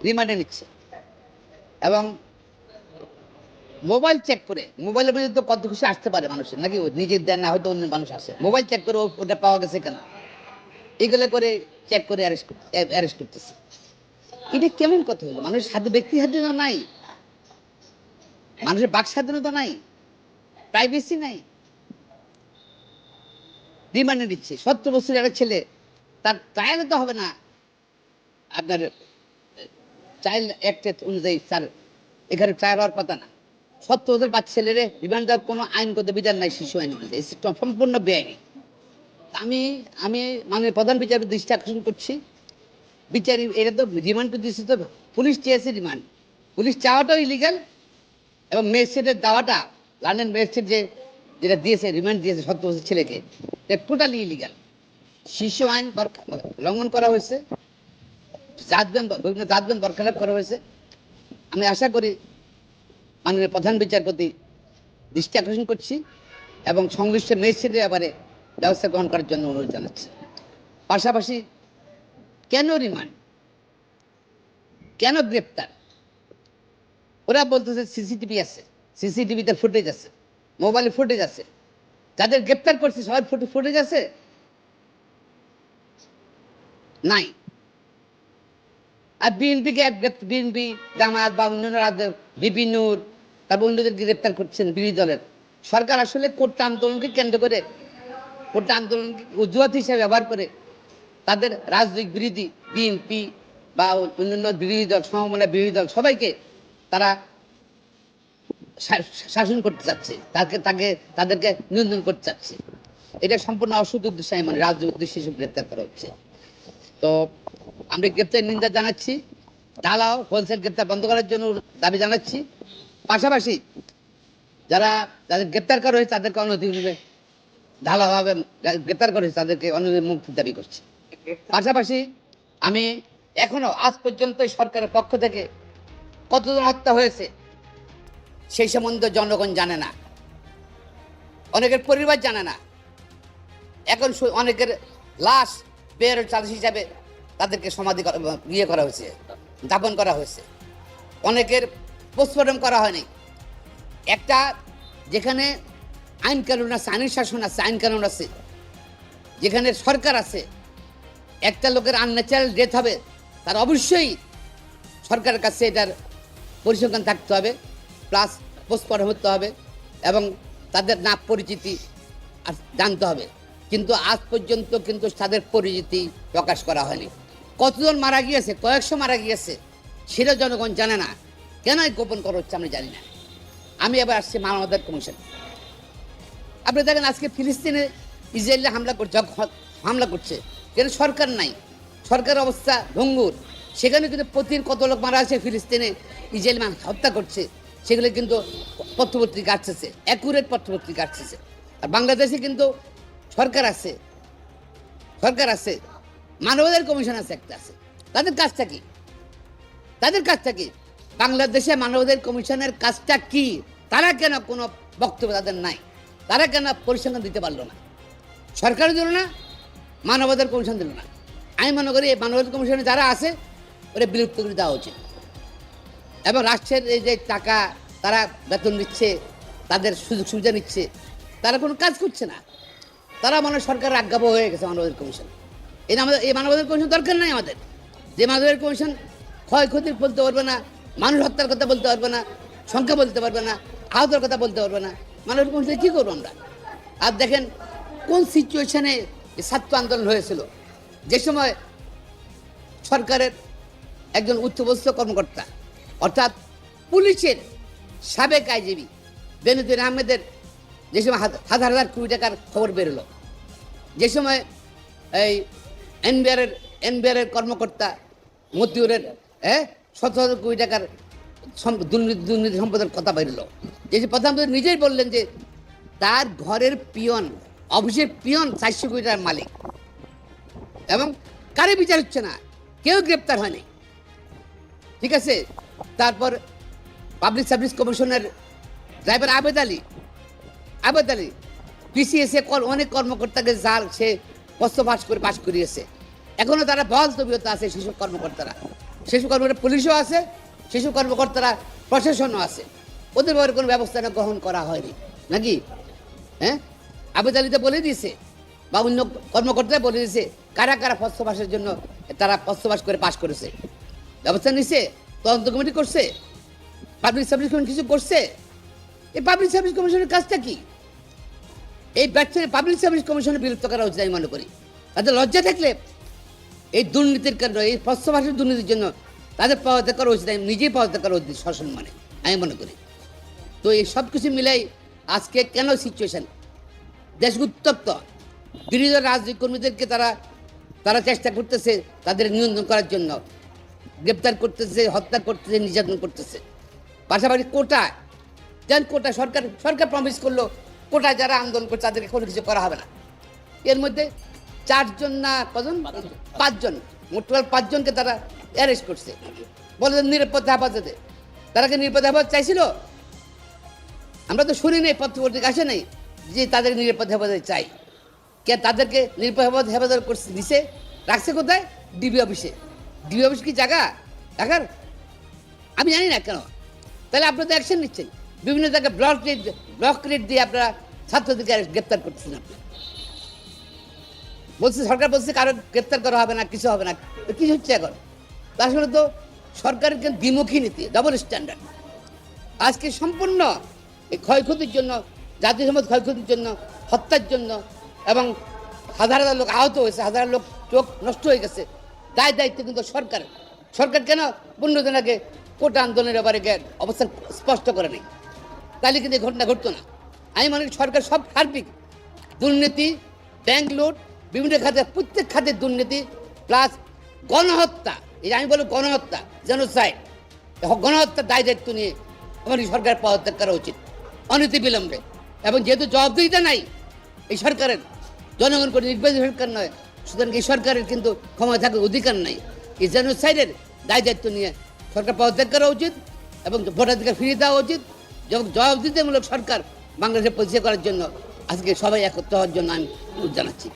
রিমান্ডে নিচ্ছে এবং মোবাইল চেক করে, মোবাইলের মধ্যে তো কত কিছু আসতে পারে মানুষের, নাকি নিজের দেন না, হয়তো অন্য মানুষ আসে, মোবাইল চেক করে ওটা পাওয়া গেছে কেন, এগুলো করে চেক করে অ্যারেস্ট করতেছে। এটা কেমন কথা হলো? মানুষের স্বাধীন, ব্যক্তি স্বাধীনতা নাই, মানুষের বাক স্বাধীনতা নাই, প্রাইভেসি নাই। রিমান্ডে দিচ্ছে 17 বছরের একটা ছেলে, তার ট্রায়ালে তো হবে না আপনার চাইল্ড অ্যাক্ট অনুযায়ী, স্যার এখানে ট্রায়াল হওয়ার কথা না। 17 বছর বাচ্চা ছেলেরে রিমান্ড দেওয়ার কোনো আইনগত বিধান নাই শিশু আইন অনুযায়ী, সম্পূর্ণ বেআইনি। আমি আমি মানে প্রধান বিচারের দৃষ্টি আকর্ষণ করছি, বিচারি এটা তো রিমান্ড তো দিচ্ছে, তো পুলিশ চেয়েছে রিমান্ড, পুলিশ চাওয়াটাও ইলিগাল এবং ম্যাজিস্ট্রেটের দেওয়াটা, লন্ডন ম্যাজিস্ট্রেট যেটা দিয়েছে, রিমান্ড দিয়েছে 17 বছর ছেলেকে, এটা টোটালি ইলিগাল। শিশু আইন লঙ্ঘন করা হয়েছে, জাতবেন বরখালাপ করা হয়েছে। আমি আশা করি মাননীয় প্রধান বিচারপতি দৃষ্টি আকর্ষণ করছি এবং সংশ্লিষ্ট ম্যাজিস্ট্রেটের ব্যাপারে ব্যবস্থা গ্রহণ করার জন্য অনুরোধ জানাচ্ছি। পাশাপাশি কেন রিমান্ড, কেন গ্রেপ্তার? ওরা বলতেছে সিসিটিভি আছে, সিসিটিভিতে ফুটেজ আছে, মোবাইলে ফুটেজ আছে, যাদের গ্রেপ্তার করছে সবার ফুটেজ আছে নাই। আর বিএনপি জামায়াত বা অন্যান্য রাজ্যের বিভিন্ন, তারপর অন্যদের গ্রেপ্তার করছেন বিরোধী দলের সরকার। আসলে কোটা আন্দোলনকে কেন্দ্র করে, কোটা আন্দোলনকে অজুহাত হিসেবে ব্যবহার করে তাদের রাজনৈতিক বিরোধী বিএনপি বা অন্যান্য বিরোধী দল, সমমনা বিরোধী দল সবাইকে তারা শাসন করতে চাচ্ছে, তাদেরকে নিয়ন্ত্রণ করতে চাচ্ছে। এটা সম্পূর্ণ অসৎ উদ্দেশ্যে, মানে রাজনৈতিক উদ্দেশ্যে গ্রেপ্তার করা হচ্ছে। তো আমরা গ্রেপ্তার নিন্দা জানাচ্ছি, ঢালাও হোলসেল গ্রেপ্তার বন্ধ করার জন্য দাবি জানাচ্ছি। পাশাপাশি যাদের গ্রেপ্তার করা হয়েছে তাদেরকে অনধিকারে ঢালাওভাবে গ্রেপ্তার করা হয়েছে তাদেরকে অনধিকার মুক্তির দাবি করছি। পাশাপাশি আমি এখনো আজ পর্যন্ত সরকারের পক্ষ থেকে কতজন হত্যা হয়েছে সেই সম্বন্ধে জনগণ জানে না, অনেকের পরিবার জানে না। এখন অনেকের লাশ বের চালাস হিসাবে তাদেরকে সমাধি করা হয়েছে, দাপন করা হয়েছে, অনেকের পোস্টমর্টম করা হয়নি। একটা যেখানে আইন কানুন আছে, আইনের শাসন আছে, আইন কানুন আছে, যেখানে সরকার আছে, একটা লোকের আনন্যাচারাল ডেথ হবে, তার অবশ্যই সরকারের কাছে এটার পরিসংখ্যান থাকতে হবে, প্লাস পোস্টমর্টম হতে হবে এবং তাদের নাম পরিচিতি জানতে হবে। কিন্তু আজ পর্যন্ত কিন্তু তাদের পরিচিতি প্রকাশ করা হয়নি। কতজন মারা গিয়েছে, কয়েকশো মারা গিয়েছে, সেটা জনগণ জানে না। কেন গোপন করা হচ্ছে আমি জানি না। আমি এবার আসছি মানবাধিকার কমিশন। আপনি দেখেন আজকে ফিলিস্তিনে ইসরায়েলে হামলা করছে, কেন সরকার নাই, সরকারের অবস্থা ভঙ্গুর। সেখানে কিন্তু প্রতিদিন কত লোক মারা আছে ফিলিস্তিনে, ইসরায়েল হত্যা করছে, সেগুলো কিন্তু পত্রপত্রিকা আসছে, অ্যাকুরেট পত্রপত্রিকা আসছে। আর বাংলাদেশে কিন্তু সরকার আছে, মানবাধিকার কমিশন আছে, একটা আছে। তাদের কাজটা কি? বাংলাদেশে মানবাধিকার কমিশনের কাজটা কি? তারা কেন কোনো বক্তব্য তাদের নাই? তারা কেন পরিসংখ্যান দিতে পারলো না? সরকারও দিল না, মানবাধিকার কমিশন দিল না। আমি মনে করি এই মানবাধিকার কমিশনে যারা আছে ওরা বিলুপ্ত করে দেওয়া উচিত। এবং রাষ্ট্রের এই যে টাকা তারা বেতন নিচ্ছে, তাদের সুযোগ সুবিধা নিচ্ছে, তারা কোনো কাজ করছে না। তারা মনে সরকারের আজ্ঞাবহ হয়ে গেছে মানবাধিকার কমিশন। এই মানবাধিকার কমিশন দরকার নাই আমাদের। যে মানবাধিকার কমিশন ক্ষয়ক্ষতি বলতে পারবে না, মানুষ হত্যার কথা বলতে পারবে না, সংখ্যা বলতে পারবে না, আহতের কথা বলতে পারবে না, মানবাধিকার কমিশনে কী করবো আমরা? আর দেখেন কোন সিচুয়েশনে ছাত্র আন্দোলন হয়েছিল, যে সময় সরকারের একজন উচ্চপদস্থ কর্মকর্তা অর্থাৎ পুলিশের সাবেক আইজিবি বেনজির আহমেদের যে সময় হাজার হাজার কোটি টাকার খবর বেরোলো, যে সময় এই এনবিআরের কর্মকর্তা মতিউরের শত শত কোটি টাকার দুর্নীতি সম্পদের কথা বেরোলো, যে প্রধানমন্ত্রী নিজেই বললেন যে তার ঘরের পিয়ন, অফিসের পিয়ন 400 কোটি টাকার মালিক, এবং কারে বিচার হচ্ছে না, কেউ গ্রেপ্তার হয়নি। ঠিক আছে। তারপর পাবলিক সার্ভিস কমিশনের ড্রাইভার আবেদ আলী পিসিএসে অনেক কর্মকর্তাকে যার সে প্রশ্ন পাশ করিয়েছে, এখনো তারা বহাল তবিয়তে আছে সেসব কর্মকর্তারা। শিশু কর্মকর্তা পুলিশও আছে, শিশু কর্মকর্তারা প্রশাসনও আছে, ওদের ব্যাপারে কোনো ব্যবস্থা গ্রহণ করা হয়নি নাকি? হ্যাঁ, আবেদালিতে বলে দিয়েছে বা অন্য কর্মকর্তারা বলে দিয়েছে কারা কারা প্রশ্নবাসের জন্য তারা প্রশ্নবাস করে পাশ করেছে, ব্যবস্থা নিছে, তদন্ত কমিটি করছে, পাবলিক সার্ভিস কমিশন কিছু করছে। এই পাবলিক সার্ভিস কমিশনের কাজটা কি? এই ব্যর্থ পাবলিক সার্ভিস কমিশনের বিরক্ত করা উচিত আমি মনে করি। তাদের লজ্জা থাকলে এই দুর্নীতির কারণে, এই প্রশ্নবাসের দুর্নীতির জন্য তাদের পদত্যাগ করা উচিত, আমি নিজেই পদত্যাগ করা উচিত সসম্মানে আমি মনে করি। তো এই সব কিছু মিলাই আজকে কেন সিচুয়েশন দেশ উত্তপ্ত, বিরোধী রাজনৈতিক কর্মীদেরকে তারা চেষ্টা করতেছে তাদের নিয়ন্ত্রণ করার জন্য, গ্রেপ্তার করতেছে, হত্যা করতেছে, নির্যাতন করতেছে। পাশাপাশি কোটা যেন কোটা সরকার প্রমিস করলো কোটা যারা আন্দোলন করছে তাদেরকে কোনো কিছু করা হবে না। এর মধ্যে 4 জন না কজন 5 জন, মোট 5 জনকে তারা অ্যারেস্ট করছে, বলে নিরাপদ হেফাজতে। তারা কি নিরাপদ হেফাজত চাইছিল? আমরা তো শুনি নাই, পত্রপত্রিকা আসে নাই যে তাদের নিরাপদ হেফাজত চাই। কে তাদেরকে নিরাপদ হেফাজত করছে দিছে, রাখছে কোথায়? ডিবি অফিসে। ডিবি অফিস কি জায়গা দেখার? আমি জানি না কেন। তাহলে আপনারা তো অ্যাকশন নিচ্ছেন, বিভিন্ন জায়গায় ব্লক রেট দিয়ে আপনারা ছাত্রদেরকে গ্রেপ্তার করতেছেন। আপনি বলছে, সরকার বলছে কারো গ্রেপ্তার করা হবে না, কিছু হবে না, কি হচ্ছে এখন? আসলে তো সরকারের দ্বিমুখী নীতি, ডবল স্ট্যান্ডার্ড। আজকে সম্পূর্ণ এই ক্ষয়ক্ষতির জন্য, জাতীয় সমাজ ক্ষয়ক্ষতির জন্য, হত্যার জন্য, এবং হাজার হাজার লোক আহত হয়েছে, হাজার লোক চোখ নষ্ট হয়ে গেছে, দায়িত্ব কিন্তু সরকার কেন 15 দিন আগে কোটা আন্দোলনের ব্যাপারে অবস্থান স্পষ্ট করে নেই? তাহলে কিন্তু এই ঘটনা ঘটতো না। আমি মনে করি সরকার সব সার্বিক দুর্নীতি, ব্যাংক লুট, বিভিন্ন খাতে, প্রত্যেক খাতে দুর্নীতি, প্লাস গণহত্যা, এই আমি বলবো গণহত্যা, জেনোসাইড, গণহত্যার দায়িত্ব নিয়ে আমার সরকারের পদত্যাগ করা উচিত অনতি বিলম্বে। এবং যেহেতু জবাবদিহিতা নাই এই সরকারের, জনগণ করে নির্বাচিত সরকার নয়, সুতরাং এই সরকারের কিন্তু ক্ষমতা থাকার অধিকার নাই। এই জেনোসাইডের দায়িত্ব নিয়ে সরকার পদত্যাগ করা উচিত এবং ভোটাধিকার ফিরিয়ে দেওয়া উচিত। জবাবদিহিতামূলক সরকার বাংলাদেশে প্রতিষ্ঠা করার জন্য আজকে সবাই একত্র হওয়ার জন্য আমি জানাচ্ছি।